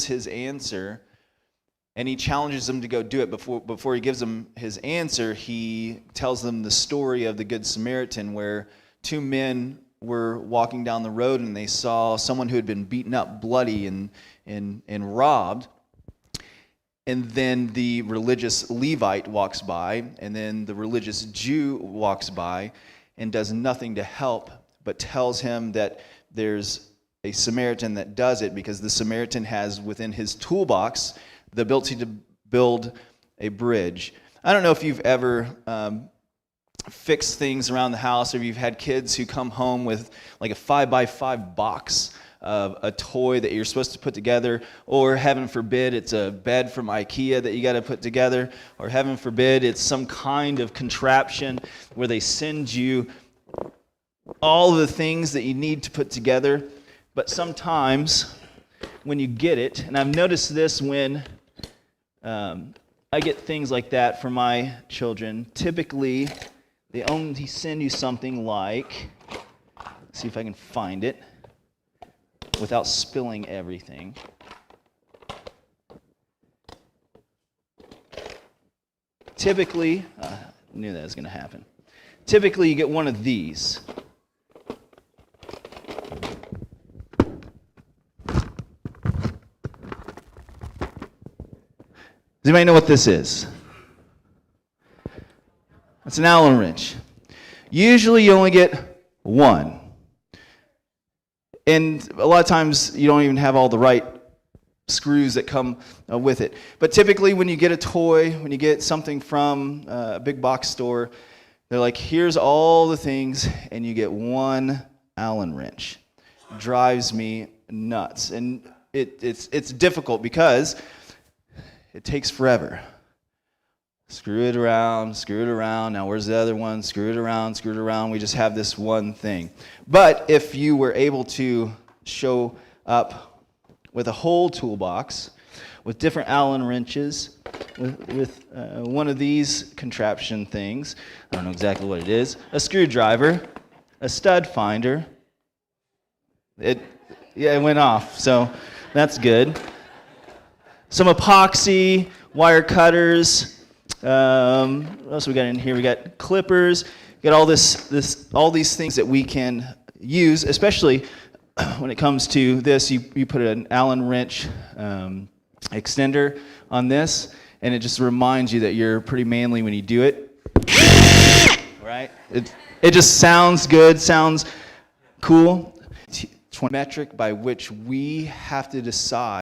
his answer, and he challenges them to go do it. Before he gives them his answer, he tells them the story of the Good Samaritan, where two men were walking down the road and they saw someone who had been beaten up, bloody, and robbed. And then the religious Levite walks by, and then the religious Jew walks by and does nothing to help, but tells him that there's a Samaritan that does it, because the Samaritan has within his toolbox the ability to build a bridge. I don't know if you've ever fixed things around the house, or if you've had kids who come home with like a 5x5 box of a toy that you're supposed to put together, or heaven forbid it's a bed from IKEA that you got to put together, or heaven forbid it's some kind of contraption where they send you all the things that you need to put together. But sometimes when you get it, and I've noticed this when I get things like that for my children, typically they only send you something like, let's see if I can find it without spilling everything. Typically, I knew that was going to happen. Typically, you get one of these. Does anybody know what this is? It's an Allen wrench. Usually, you only get one. And a lot of times, you don't even have all the right screws that come with it. But typically, when you get a toy, when you get something from a big box store, they're like, here's all the things, and you get one Allen wrench. It drives me nuts. And it's difficult because it takes forever. Screw it around. Now where's the other one? Screw it around. We just have this one thing. But if you were able to show up with a whole toolbox, with different Allen wrenches, with one of these contraption things, I don't know exactly what it is, a screwdriver, a stud finder, it went off, so that's good. Some epoxy, wire cutters. What else we got in here? We got clippers. We got all all these things that we can use, especially when it comes to this. You put an Allen wrench extender on this, and it just reminds you that you're pretty manly when you do it. Right? It just sounds good, sounds cool. It's one metric by which we have to decide